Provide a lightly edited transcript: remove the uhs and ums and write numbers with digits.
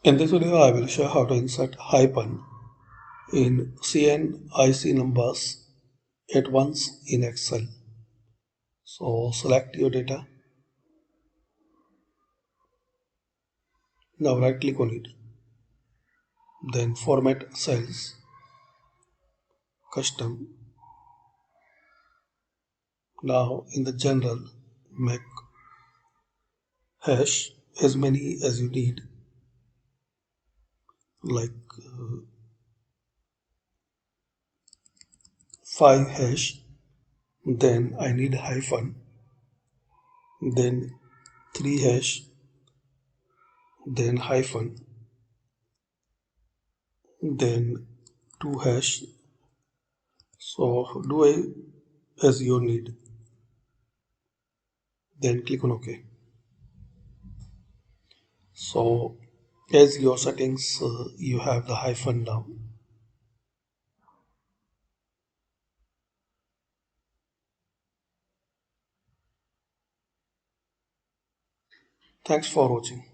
In this video, I will show how to insert hyphen in CNIC numbers at once in Excel. So select your data. Now right click on it. Then format cells, custom. Now in the general, make hash as many as you need, like 5 hash. Then I need hyphen, then 3 hash, then hyphen, then 2 hash. So do as you need. Then click on OK. So as your settings, you have the hyphen now. Thanks for watching.